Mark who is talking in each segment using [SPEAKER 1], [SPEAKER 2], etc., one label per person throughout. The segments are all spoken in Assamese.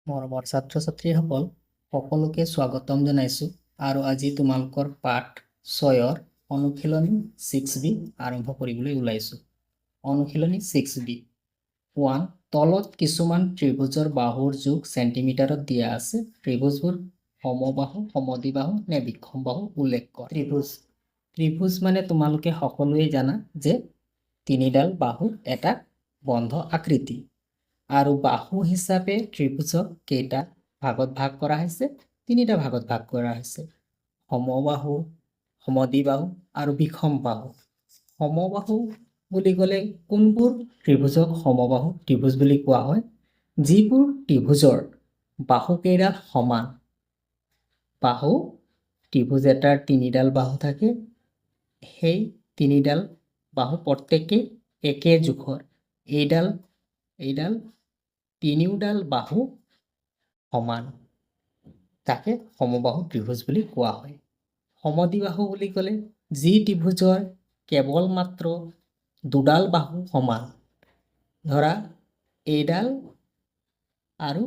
[SPEAKER 1] মৰমৰ ছাত্ৰ ছাত্ৰীসকল সকলোকে স্বাগতম জনাইছোঁ আৰু আজি তোমালোকৰ পাঠ 6ৰ অনুশীলনী 6B আৰম্ভ কৰিবলৈ ওলাইছোঁ। অনুশীলনী 6B 1 তলত কিছুমান ত্ৰিভুজৰ বাহুৰ জোখ চেণ্টিমিটাৰত দিয়া আছে। ত্ৰিভুজবোৰ সমবাহু, সমদ্বিবাহু নে বিষমবাহু উল্লেখ কৰা। ত্ৰিভুজ মানে তোমালোকে সকলোৱে জানা যে তিনিডাল বাহুৰ এটা বন্ধ আকৃতি। আৰু বাহু হিচাপে ত্ৰিভুজক কেইটা ভাগত ভাগ কৰা হৈছে? তিনিটা ভাগত ভাগ কৰা হৈছে। সমবাহু, সমদ্বিবাহু আৰু বিষমবাহু। সমবাহু বুলি ক'লে কোনবোৰ ত্ৰিভুজক সমবাহু ত্ৰিভুজ বুলি কোৱা হয়? যিবোৰ ত্ৰিভুজৰ বাহুকেইডাল সমান। বাহু ত্ৰিভুজ এটাৰ তিনিডাল বাহু থাকে। সেই তিনিডাল বাহু প্ৰত্যেকেই একে জোখৰ। এইডাল তিনিওডাল বাহু সমান, তাকে সমবাহু ত্ৰিভুজ বুলি কোৱা হয়। সমদ্বিবাহু বুলি ক'লে যি ত্ৰিভুজৰ কেৱল মাত্ৰ দুডাল বাহু সমান, ধৰা এইডাল আৰু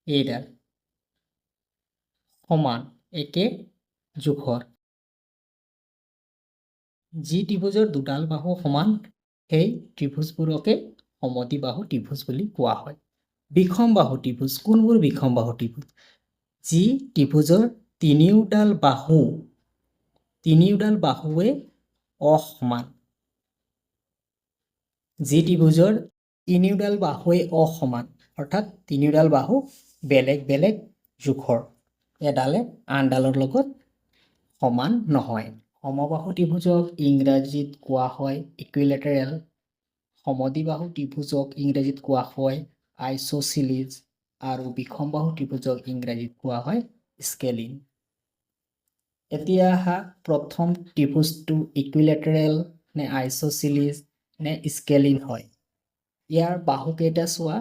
[SPEAKER 1] এইডাল সমান একে জোখৰ। যি ত্ৰিভুজৰ দুডাল বাহু সমান সেই ত্ৰিভুজবোৰকে সমদ্বিবাহু ত্ৰিভুজ বুলি কোৱা হয়। বিষমবাহু ত্ৰিভুজ কোনবোৰ বিষমবাহু ত্ৰিভুজ? যি ত্ৰিভুজৰ তিনিওডাল বাহুৱে অসমান। যি ত্ৰিভুজৰ তিনিওডাল বাহুৱে অসমান অৰ্থাৎ তিনিওডাল বাহু বেলেগ বেলেগ জোখৰ, এডালে আনডালৰ লগত সমান নহয়। সমবাহু ত্ৰিভুজক ইংৰাজীত কোৱা হয় ইকুইলেটাৰেল। সমদ্বিবাহু ত্ৰিভুজক ইংৰাজীত কোৱা হয় আইচোচিলিজ আৰু বিষমবাহু ত্ৰিভুজক ইংৰাজীত কোৱা হয় স্কেলিন। এতিয়া আহা প্ৰথম ত্ৰিভুজটো ইকুইলেটাৰেল নে আইচোচিলিজ নে স্কেলিন হয়। ইয়াৰ বাহুকেইটা চোৱা,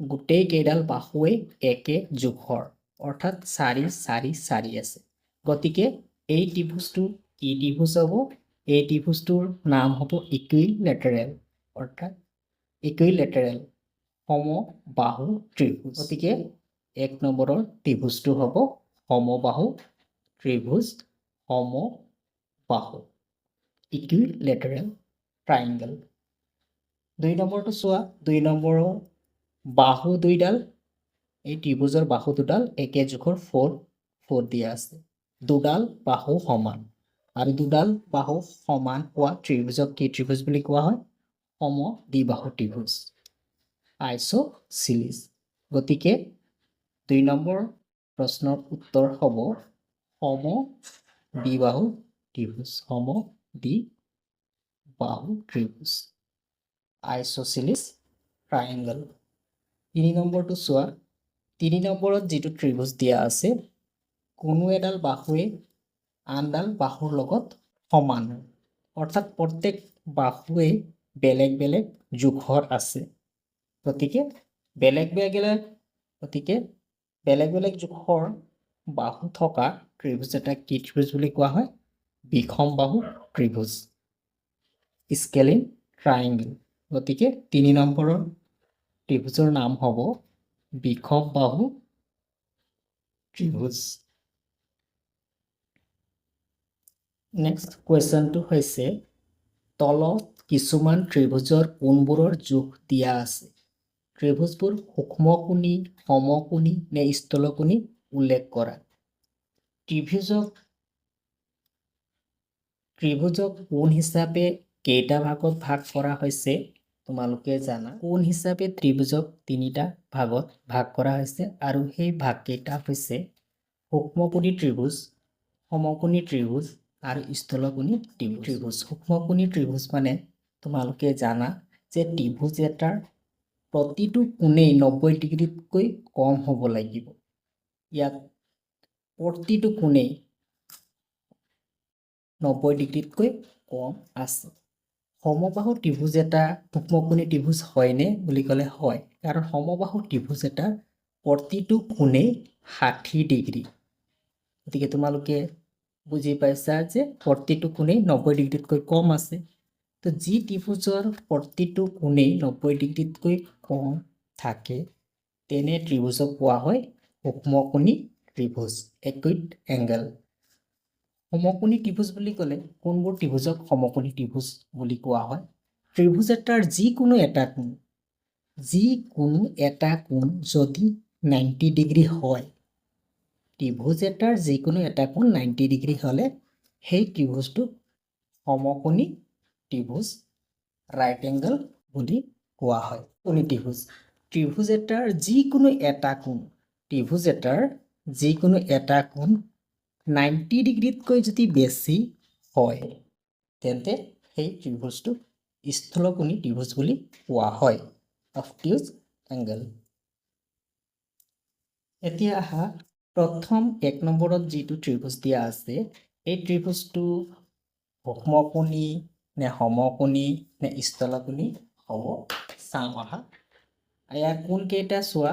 [SPEAKER 1] গোটেই কেইডাল বাহুৱে একে জোখৰ অৰ্থাৎ 4 4 4 আছে। গতিকে এই ত্ৰিভুজটো কি ত্ৰিভুজ হ'ব? এই ত্ৰিভুজটোৰ নাম হ'ব ইকুইলেটাৰেল অৰ্থাৎ ইকুইলেটাৰেল সমবাহু ত্ৰিভুজ। গতিকে 1 নম্বৰৰ ত্ৰিভুজটো হ'ব সমবাহু ত্ৰিভুজ, সমবাহু ইকুইলেটাৰেল ট্ৰাইংগল। 2 নম্বৰটো চোৱা, 2 নম্বৰৰ বাহু দুইডাল, এই ত্ৰিভুজৰ বাহু দুডাল একে জোখৰ 4 4 দিয়া আছে। দুডাল বাহু সমান আৰু দুডাল বাহু সমান হোৱা ত্ৰিভুজক কি ত্ৰিভুজ বুলি কোৱা হয়? সমদ্বিবাহু ত্ৰিভুজ, আইচোচিলিজ। গতিকে 2 নম্বৰ প্ৰশ্নৰ উত্তৰ হ'ব সমদ্বিবাহু ত্ৰিভুজ, সমদ্বিবাহু ত্ৰিভুজ, আইচোচিলিজ ট্ৰাইংগল। 3 নম্বৰটো চোৱা, 3 নম্বৰত যিটো ত্ৰিভুজ দিয়া আছে কোনো এডাল বাহুৱে আনডাল বাহুৰ লগত সমান অৰ্থাৎ প্ৰত্যেক বাহুৱে বেলেগ বেলেগ জোখৰ আছে। গতিকে বেলেগ বেলেগ জোখৰ বাহু থকা ত্ৰিভুজ এটা কি ত্ৰিভুজ বুলি কোৱা হয়? বিষমবাহু ত্ৰিভুজ, স্কেলিন ট্ৰাইংগল। গতিকে 3 নম্বৰৰ ত্ৰিভুজৰ নাম হ'ব বিষমবাহু ত্ৰিভুজ। নেক্সট কুৱেশ্যনটো হৈছে তলত কিছুমান ত্ৰিভুজৰ কোণবোৰৰ জোখ দিয়া আছে। ত্ৰিভুজবোৰ সূক্ষ্মকোণী, সমকোণী নে স্থূলকোণী উল্লেখ কৰা। ত্ৰিভুজক কোণ হিচাপে কেইটা ভাগত ভাগ কৰা হৈছে তোমালোকে জানা। কোণ হিচাপে ত্ৰিভুজক তিনিটা ভাগত ভাগ কৰা হৈছে আৰু সেই ভাগকেইটা হৈছে সূক্ষ্মকোণী ত্ৰিভুজ, সমকোণী ত্ৰিভুজ আৰু স্থূলকোণী ত্ৰিভুজ। সূক্ষ্মকোণী ত্ৰিভুজ মানে তোমালোকে জানা যে ত্ৰিভুজ এটাৰ প্ৰতিটো কোণেই 90 ডিগ্ৰীতকৈ কম হ'ব লাগিব। ইয়াত প্ৰতিটো কোণেই 90 ডিগ্ৰীতকৈ কম আছে। সমবাহু ত্ৰিভুজ এটা সূক্ষ্মকোণী ত্ৰিভুজ হয়নে বুলি ক'লে হয়, কাৰণ সমবাহু ত্ৰিভুজ এটাৰ প্ৰতিটো কোণেই 60 ডিগ্ৰী। গতিকে তোমালোকে বুজি পাইছা যে প্ৰতিটো কোণেই 90 ডিগ্ৰীতকৈ কম আছে। তো যি ত্ৰিভুজৰ প্ৰতিটো কোণেই 90 ডিগ্ৰীতকৈ কম থাকে তেনে ত্ৰিভুজক কোৱা হয় সূক্ষ্মকোণী ত্ৰিভুজ, একুইট এংগেল। সমকোণী ত্ৰিভুজ বুলি ক'লে কোনবোৰ ত্ৰিভুজক সমকোণী ত্ৰিভুজ বুলি কোৱা হয়? ত্ৰিভুজ এটাৰ যিকোনো এটা কোণ যদি 90 ডিগ্ৰী হয়, ত্ৰিভুজ এটাৰ যিকোনো এটা কোণ 90 ডিগ্ৰী হ'লে সেই ত্ৰিভুজটোক সমকোণী ত্ৰিভুজ, ৰাইট এংগল বুলি কোৱা হয়। কোণী ত্ৰিভুজ, ত্ৰিভুজ এটাৰ যিকোনো এটা কোণ 90 ডিগ্ৰীতকৈ যদি বেছি হয় তেন্তে সেই ত্ৰিভুজটোক স্থূলকোণী ত্ৰিভুজ বুলি কোৱা হয়, অবটিউজ এংগেল। এতিয়া আহা প্ৰথম 1 নম্বৰত যিটো ত্ৰিভুজ দিয়া আছে, এই ত্ৰিভুজটো সূক্ষ্মকোণী নে সমকোণী নে স্থূলকোণী হ'ব চাওঁ আহা। ইয়াৰ কোণ কেইটা চোৱা,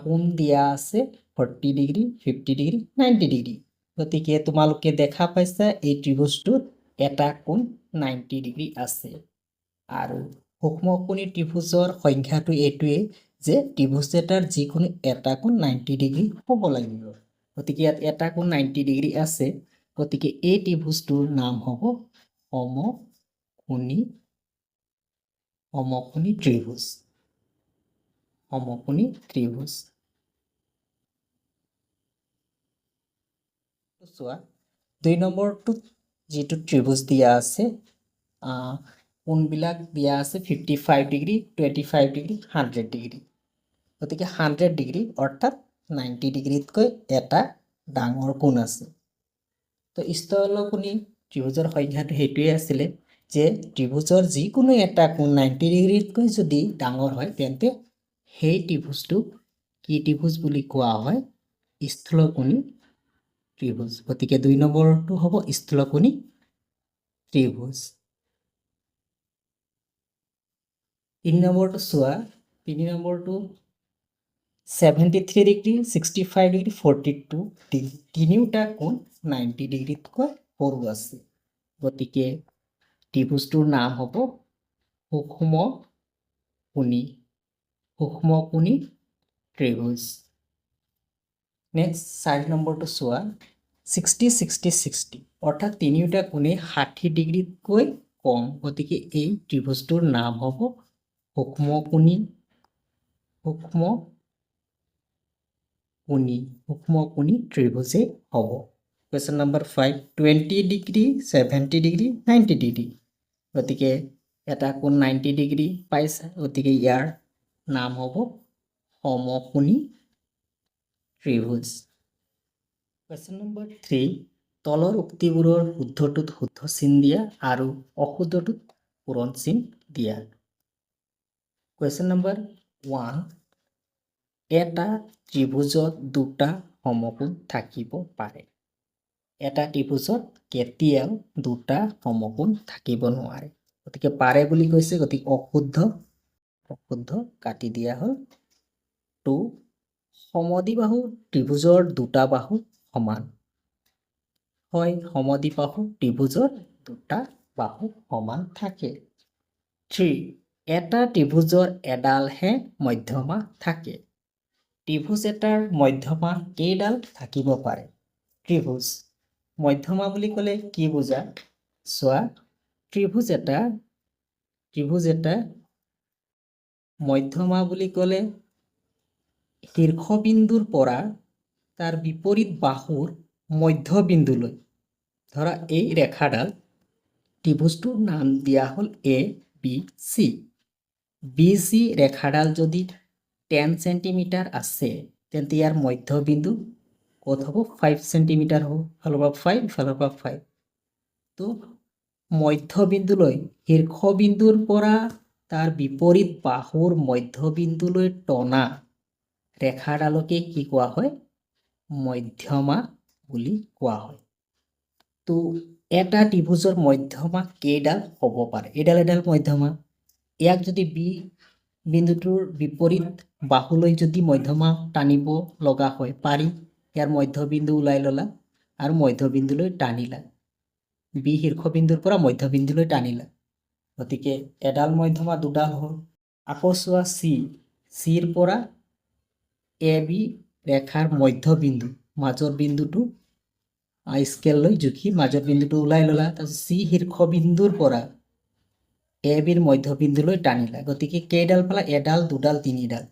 [SPEAKER 1] কোণ দিয়া আছে 40 ডিগ্ৰী, 50 ডিগ্ৰী, 90 ডিগ্ৰী। গতিকে তোমালোকে দেখা পাইছা এই ত্ৰিভুজটোত এটা কোণ 90 ডিগ্ৰী আছে। আৰু সূক্ষ্মকোণী ত্ৰিভুজৰ সংখ্যাটো এইটোৱে যে ত্ৰিভুজ এটাৰ যিকোনো এটা কোণ 90 ডিগ্ৰী হ'ব লাগিব। গতিকে ইয়াত এটা কোণ 90 ডিগ্ৰী আছে, গতিকে এই ত্ৰিভুজটোৰ নাম হ'ব সমকোণী ত্ৰিভুজ, সমকোণী ত্ৰিভুজ। চোৱা 2 নম্বৰটোত যিটো ত্ৰিভুজ দিয়া আছে, কোণবিলাক দিয়া আছে 55 ডিগ্ৰী, 25 ডিগ্ৰী, 100 ডিগ্ৰী। গতিকে 100 ডিগ্ৰী অৰ্থাৎ 90 ডিগ্ৰীতকৈ এটা ডাঙৰ কোণ আছে। তো স্থূলকোণী ত্ৰিভুজৰ সংখ্যাটো সেইটোৱে আছিলে যে ত্ৰিভুজৰ যিকোনো এটা কোণ 90 ডিগ্ৰীতকৈ যদি ডাঙৰ হয় তেন্তে সেই ত্ৰিভুজটোক কি ত্ৰিভুজ বুলি কোৱা হয়? স্থূলকোণী ত্ৰিভুজ। গতিকে 2 নম্বৰটো হ'ব স্থূলকোণী ত্ৰিভুজ। 3 নম্বৰটো চোৱা, 3 নম্বৰটো 73 ডিগ্ৰী, 65 ডিগ্ৰী, 42 ডিগ্ৰী, তিনিওটা কোণ 90 ডিগ্ৰীতকৈ সৰু আছে। গতিকে ত্ৰিভুজটোৰ নাম হ'ব সূক্ষ্মকোণী ত্ৰিভুজ। নেক্সট 4 নম্বৰটো চোৱা, 60, 60, 60 অৰ্থাৎ তিনিওটা কোণেই 60 ডিগ্ৰীতকৈ কম। গতিকে এই ত্ৰিভুজটোৰ নাম হ'ব সূক্ষ্মকোণী ত্ৰিভুজেই হ'ব। Question number 5, 20 degree, 70 degree, 90 degree. গতিকে এটা কোণ 90 ডিগ্ৰী পাইছে, গতিকে ইয়াৰ নাম হ'ব সমকোণী ত্ৰিভুজ। কুৱেশ্যন নম্বৰ 3, তলৰ উক্তিবোৰৰ শুদ্ধটোত শুদ্ধ চিন দিয়া আৰু অশুদ্ধটোত পূৰণ চিন দিয়া। কুৱেশ্যন নম্বৰ 1, এটা ত্ৰিভুজত দুটা সমকোণ থাকিব পাৰে। এটা ত্ৰিভুজত কেতিয়াও দুটা সমকোণ থাকিব নোৱাৰে। গতিকে পাৰে বুলি কৈছে, গতিকে অশুদ্ধ কাটি দিয়া হ'ল। 2, সমদ্বিবাহু ত্ৰিভুজৰ দুটা বাহু সমান। হয়, সমদ্বিবাহু ত্ৰিভুজৰ দুটা বাহু সমান থাকে। 3, এটা ত্ৰিভুজৰ এডালহে মধ্যমা থাকে। ত্ৰিভুজ এটাৰ মধ্যমা কেইডাল থাকিব পাৰে? ত্ৰিভুজ মধ্যমা বুলি ক'লে কি বুজা? চোৱা, ত্ৰিভুজ এটা মধ্যমা বুলি ক'লে শীৰ্ষবিন্দুৰ পৰা তাৰ বিপৰীত বাহুৰ মধ্যবিন্দুলৈ, ধৰা এই ৰেখাডাল, ত্ৰিভুজটোৰ নাম দিয়া হ'ল ABC। BC ৰেখাডাল যদি 10 সেন্টিমিটাৰ আছে তেন্তে ইয়াৰ মধ্যবিন্দু ক'ত হ'ব? 5 সেন্টিমিটাৰ হ'ব। ইফালৰ পৰা 5, ইফালৰ পৰা 5। তো মধ্যবিন্দুলৈ, শীৰ্ষবিন্দুৰ পৰা তাৰ বিপৰীত বাহুৰ মধ্যবিন্দুলৈ টনা ৰেখাডালকে কি কোৱা হয়? মধ্যমা বুলি কোৱা হয়। তো এটা ত্ৰিভুজৰ মধ্যমা কেইডাল হ'ব পাৰে? এডাল মধ্যমা। ইয়াক যদি বি বিন্দুটোৰ বিপৰীত বাহুলৈ যদি মধ্যমা টানিব লগা হয়, পাৰি। ইয়াৰ মধ্যবিন্দু ওলাই ল'লা আৰু মধ্যবিন্দুলৈ টানিলা। বি শীৰ্ষবিন্দুৰ পৰা মধ্যবিন্দুলৈ টানিলা। গতিকে এডাল মধ্যমা দুডাল হ'ল। আকৌ চোৱা চিৰ পৰা এ বি ৰেখাৰ মধ্যবিন্দু মাজৰ বিন্দুটো স্কেল লৈ জুখি মাজৰ বিন্দুটো ওলাই ল'লা তাৰপিছত চি শীৰ্ষবিন্দুৰ পৰা এ বিৰ মধ্যবিন্দুলৈ টানিলা গতিকে কেইডাল পালা এডাল দুডাল তিনিডাল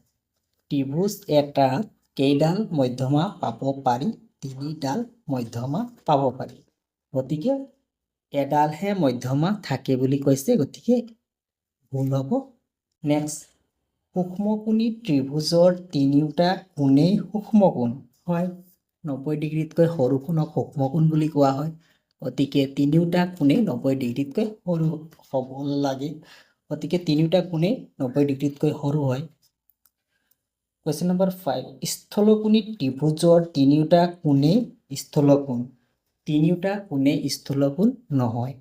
[SPEAKER 1] ত্ৰিভুজ এটাত কেইডাল মধ্যমা পাব পাৰি তিনিডাল মধ্যমা পাব পাৰি গতিকে এডালহে মধ্যমা থাকে বুলি কৈছে গতিকে ভুল হ'ব নেক্সট সূক্ষ্মকোণী ত্ৰিভুজৰ তিনিওটা কোণেই সূক্ষ্মকোণ হয় 90 ডিগ্ৰীতকৈ সৰু কোণক সূক্ষ্মকোণ বুলি কোৱা হয় গতিকে তিনিওটা কোণেই 90 ডিগ্ৰীতকৈ সৰু হ'ব লাগে গতিকে তিনিওটা কোণেই 90 ডিগ্ৰীতকৈ সৰু হয় Question number 5 স্থলকোণী ত্ৰিভুজৰ তিনিওটা কোণেই স্থলকোণ তিনিওটা কোণেই স্থলকোণ নহয়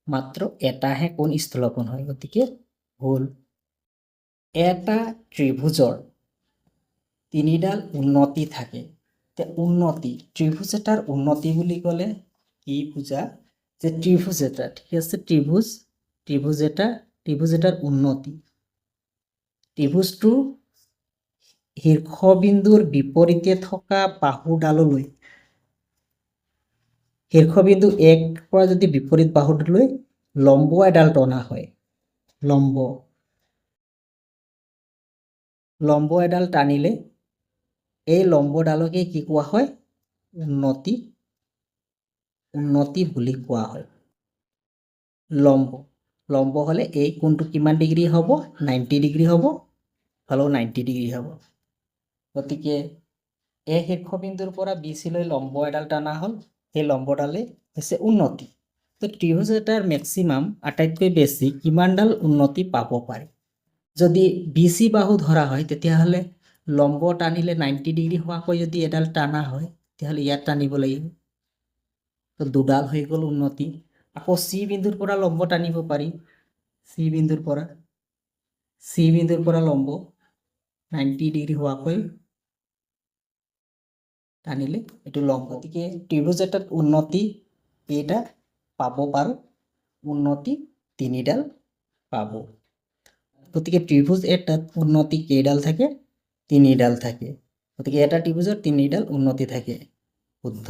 [SPEAKER 1] মাত্ৰ এটাহে কোণ স্থলকোণ হয় গতিকে ভুল এটা ত্ৰিভুজৰ তিনিডাল উন্নতি থাকে উন্নতি ত্ৰিভুজ এটাৰ উন্নতি বুলি ক'লে কি বুজা যে ত্ৰিভুজ এটা ঠিক আছে ত্ৰিভুজ এটাৰ উন্নতি ত্ৰিভুজটো শীৰ্ষবিন্দুৰ বিপৰীতে থকা বাহুডাললৈ শীৰ্ষবিন্দু 1 পৰা যদি বিপৰীত বাহুডাললৈ লম্ব এডাল টনা হয় লম্ব এডাল টানিলে এই লম্বডালকে কি কোৱা হয় উন্নতি বুলি কোৱা হয় লম্ব হলে এই কোণটো কিমান ডিগ্ৰী হ'ব 90 ডিগ্ৰী হ'ব হলো 90 ডিগ্ৰী হ'ব গতিকে এই শীৰ্ষবিন্দুৰ পৰা BC লৈ লম্ব এডাল টানা হ'ল এই লম্বডালে হৈছে উন্নতি তো ত্ৰিভুজ এটাৰ ম্যাক্সিমাম আটাইতকৈ বেছি কিমানডাল উন্নতি পাব পাৰে যদি BC বাহু ধৰা হয় তেতিয়াহ'লে লম্ব টানিলে 90 ডিগ্ৰী হোৱাকৈ যদি এডাল টানা হয় তেতিয়াহ'লে ইয়াত টানিব লাগিব তো দুডাল হৈ গ'ল উন্নতি আকৌ C বিন্দুৰ পৰা লম্ব টানিব পাৰি C বিন্দুৰ পৰা লম্ব 90 ডিগ্ৰী হোৱাকৈ টানিলে এটো লম্ব গতিকে ত্ৰিভুজ এটাত উন্নতি কেইটা পাব পাৰো উন্নতি তিনিডাল পাব গতিকে ত্ৰিভুজ এটাত উন্নতি কেইডাল থাকে তিনিডাল থাকে গতিকে এটা ত্ৰিভুজৰ তিনিডাল উন্নতি থাকে শুদ্ধ